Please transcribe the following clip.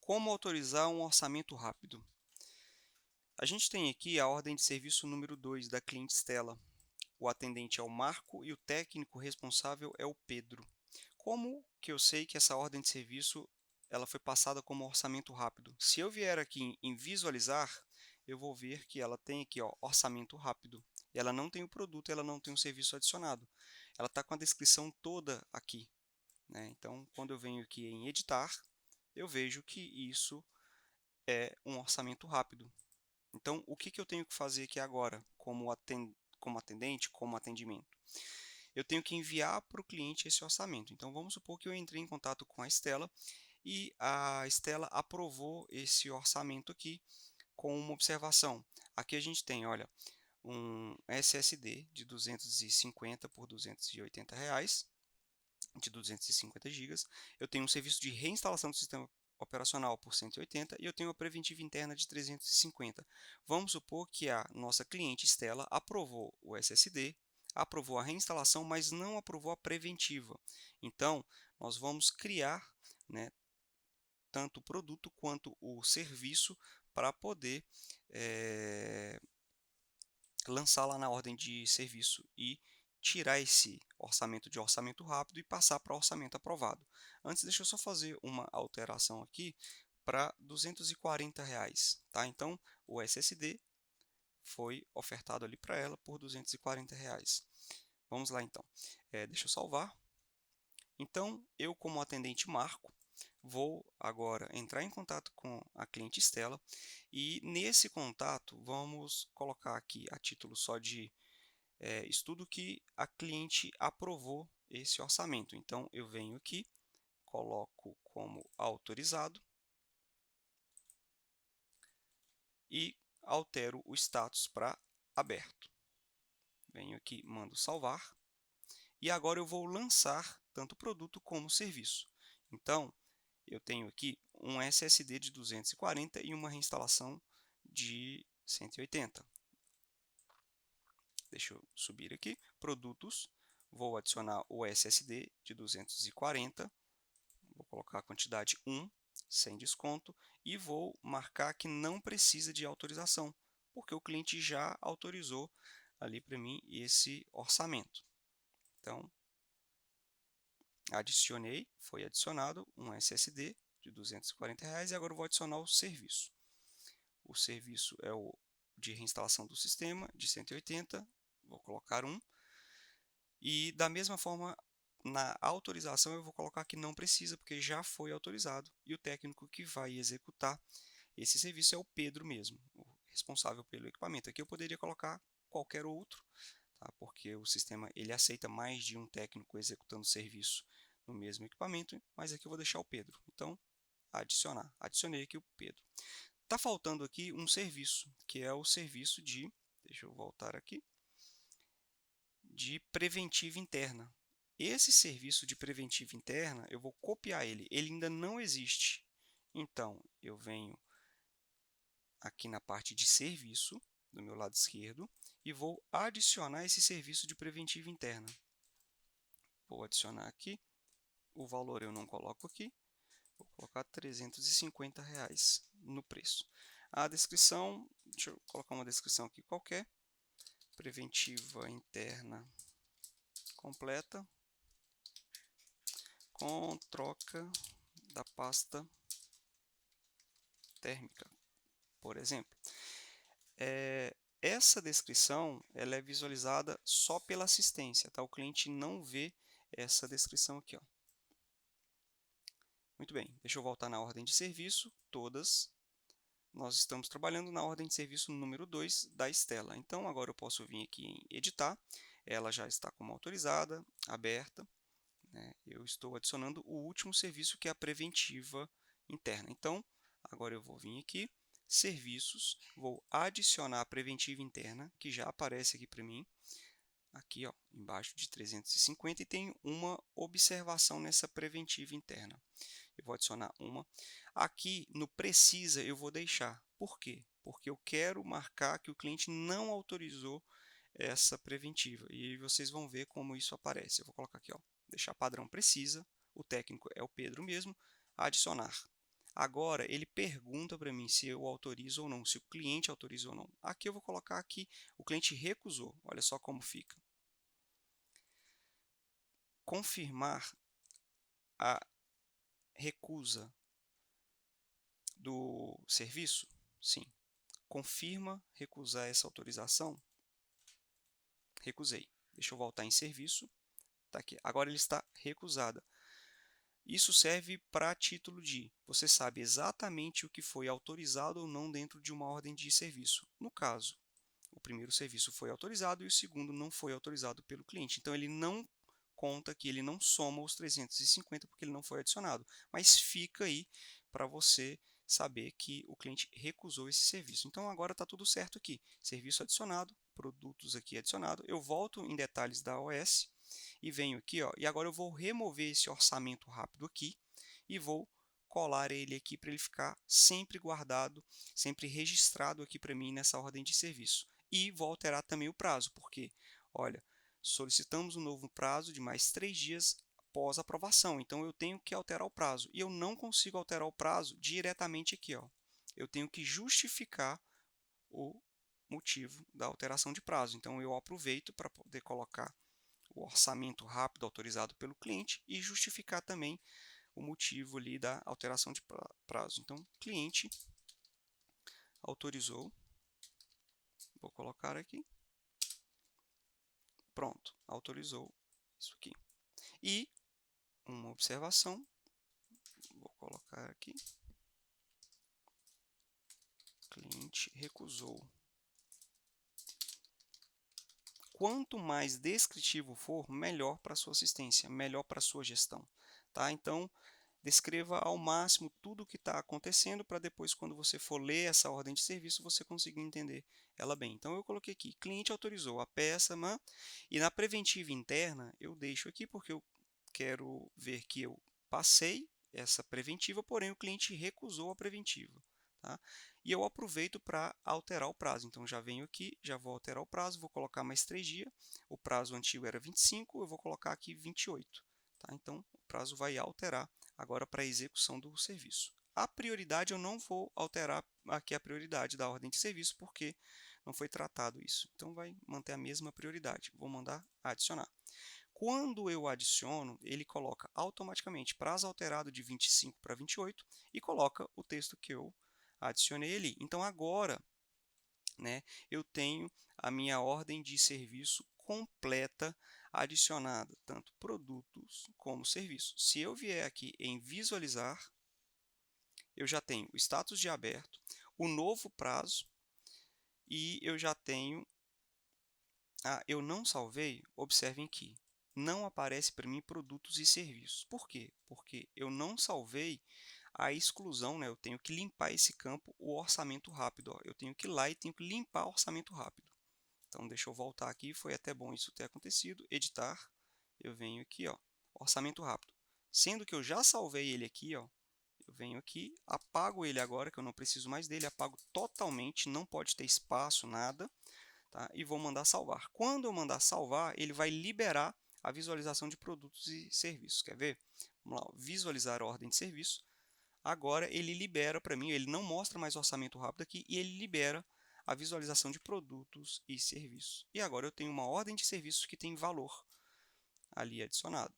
Como autorizar um orçamento rápido? A gente tem aqui a ordem de serviço número 2 da cliente Stella. O atendente é o Marco e o técnico responsável é o Pedro. Como que eu sei que essa ordem de serviço ela foi passada como orçamento rápido? Se eu vier aqui em visualizar, eu vou ver que ela tem aqui ó, orçamento rápido. E ela não tem o produto, ela não tem o serviço adicionado. Ela está com a descrição toda aqui, né? Então, quando eu venho aqui em editar, eu vejo que isso é um orçamento rápido. Então, o que eu tenho que fazer aqui agora, como atendente, como atendimento? Eu tenho que enviar para o cliente esse orçamento. Então, vamos supor que eu entrei em contato com a Stella e a Stella aprovou esse orçamento aqui com uma observação. Aqui a gente tem, olha, um SSD de 250 por R$ 280, de 250 GB. Eu tenho um serviço de reinstalação do sistema operacional por 180 e eu tenho a preventiva interna de 350. Vamos supor que a nossa cliente Stella aprovou o SSD, aprovou a reinstalação, mas não aprovou a preventiva. Então, nós vamos criar, né, tanto o produto quanto o serviço para poder lançar lá na ordem de serviço e tirar esse orçamento de orçamento rápido e passar para orçamento aprovado. Antes, deixa eu só fazer uma alteração aqui para R$ 240, tá? Então, o SSD foi ofertado ali para ela por R$ 240. Vamos lá então. Deixa eu salvar. Então, eu como atendente Marco, vou agora entrar em contato com a cliente Stella e nesse contato vamos colocar aqui a título só de estudo que a cliente aprovou esse orçamento. Então, eu venho aqui, coloco como autorizado e altero o status para aberto. Venho aqui, mando salvar e agora eu vou lançar tanto o produto como o serviço. Então, eu tenho aqui um SSD de 240 e uma reinstalação de 180. Deixa eu subir aqui, produtos, vou adicionar o SSD de 240, vou colocar a quantidade 1, sem desconto, e vou marcar que não precisa de autorização, porque o cliente já autorizou ali para mim esse orçamento. Então, adicionei, foi adicionado um SSD de R$ 240 e agora eu vou adicionar o serviço. O serviço é o de reinstalação do sistema de 180, vou colocar 1. E da mesma forma, na autorização eu vou colocar que não precisa, porque já foi autorizado. E o técnico que vai executar esse serviço é o Pedro mesmo, o responsável pelo equipamento. Aqui eu poderia colocar qualquer outro, tá? Porque o sistema ele aceita mais de um técnico executando o serviço no mesmo equipamento, mas aqui eu vou deixar o Pedro. Então, adicionar. Adicionei aqui o Pedro. Está faltando aqui um serviço, que é o serviço de, deixa eu voltar aqui, de preventiva interna. Esse serviço de preventiva interna, eu vou copiar ele. Ele ainda não existe. Então, eu venho aqui na parte de serviço, do meu lado esquerdo, e vou adicionar esse serviço de preventiva interna. Vou adicionar aqui. O valor eu não coloco aqui. Vou colocar R$ 350 no preço. A descrição, deixa eu colocar uma descrição aqui qualquer. Preventiva interna completa com troca da pasta térmica, por exemplo. Essa descrição ela é visualizada só pela assistência, tá? O cliente não vê essa descrição aqui, ó. Muito bem, deixa eu voltar na ordem de serviço, todas. Nós estamos trabalhando na ordem de serviço número 2 da Stella. Então, agora eu posso vir aqui em editar. Ela já está como autorizada, aberta, né? Eu estou adicionando o último serviço, que é a preventiva interna. Então, agora eu vou vir aqui, serviços, vou adicionar a preventiva interna, que já aparece aqui para mim, aqui ó, embaixo de 350, e tem uma observação nessa preventiva interna. Eu vou adicionar uma. Aqui no precisa eu vou deixar. Por quê? Porque eu quero marcar que o cliente não autorizou essa preventiva. E aí vocês vão ver como isso aparece. Eu vou colocar aqui, ó, deixar padrão precisa. O técnico é o Pedro mesmo. Adicionar. Agora, ele pergunta para mim se eu autorizo ou não, se o cliente autoriza ou não. Aqui eu vou colocar aqui, o cliente recusou. Olha só como fica. Confirmar a recusa do serviço? Sim. Confirma recusar essa autorização? Recusei. Deixa eu voltar em serviço. Tá aqui. Agora ele está recusada. Isso serve para título de você sabe exatamente o que foi autorizado ou não dentro de uma ordem de serviço. No caso, o primeiro serviço foi autorizado e o segundo não foi autorizado pelo cliente. Então, ele não conta que ele não soma os 350 porque ele não foi adicionado. Mas fica aí para você saber que o cliente recusou esse serviço. Então, agora está tudo certo aqui. Serviço adicionado, produtos aqui adicionado. Eu volto em detalhes da OS e venho aqui, ó, e agora eu vou remover esse orçamento rápido aqui e vou colar ele aqui para ele ficar sempre guardado, sempre registrado aqui para mim nessa ordem de serviço. E vou alterar também o prazo, porque, olha, solicitamos um novo prazo de mais 3 dias após aprovação. Então, eu tenho que alterar o prazo. E eu não consigo alterar o prazo diretamente aqui, ó. Eu tenho que justificar o motivo da alteração de prazo. Então, eu aproveito para poder colocar o orçamento rápido autorizado pelo cliente e justificar também o motivo ali da alteração de prazo. Então, cliente autorizou, vou colocar aqui, pronto, autorizou isso aqui. E uma observação, vou colocar aqui, cliente recusou. Quanto mais descritivo for, melhor para a sua assistência, melhor para a sua gestão. Tá? Então, descreva ao máximo tudo o que está acontecendo para depois, quando você for ler essa ordem de serviço, você conseguir entender ela bem. Então, eu coloquei aqui, cliente autorizou a peça, e na preventiva interna, eu deixo aqui porque eu quero ver que eu passei essa preventiva, porém o cliente recusou a preventiva. Tá? E eu aproveito para alterar o prazo. Então, já venho aqui, já vou alterar o prazo, vou colocar mais 3 dias. O prazo antigo era 25, eu vou colocar aqui 28. Tá? Então, o prazo vai alterar agora para a execução do serviço. A prioridade, eu não vou alterar aqui a prioridade da ordem de serviço, porque não foi tratado isso. Então, vai manter a mesma prioridade. Vou mandar adicionar. Quando eu adiciono, ele coloca automaticamente prazo alterado de 25 para 28 e coloca o texto que eu adicionei ali. Então, agora, né, eu tenho a minha ordem de serviço completa adicionada, tanto produtos como serviços. Se eu vier aqui em visualizar, eu já tenho o status de aberto, o novo prazo e eu já tenho... eu não salvei, observem aqui, não aparece para mim produtos e serviços. Por quê? Porque eu não salvei a exclusão, né? Eu tenho que limpar esse campo, o orçamento rápido. Ó. Eu tenho que ir lá e tenho que limpar o orçamento rápido. Então, deixa eu voltar aqui, foi até bom isso ter acontecido. Editar, eu venho aqui, ó, orçamento rápido. Sendo que eu já salvei ele aqui, ó, eu venho aqui, apago ele agora, que eu não preciso mais dele, apago totalmente, não pode ter espaço, nada, tá? E vou mandar salvar. Quando eu mandar salvar, ele vai liberar a visualização de produtos e serviços. Quer ver? Vamos lá, visualizar a ordem de serviço. Agora ele libera para mim, ele não mostra mais orçamento rápido aqui e ele libera a visualização de produtos e serviços. E agora eu tenho uma ordem de serviços que tem valor ali adicionado.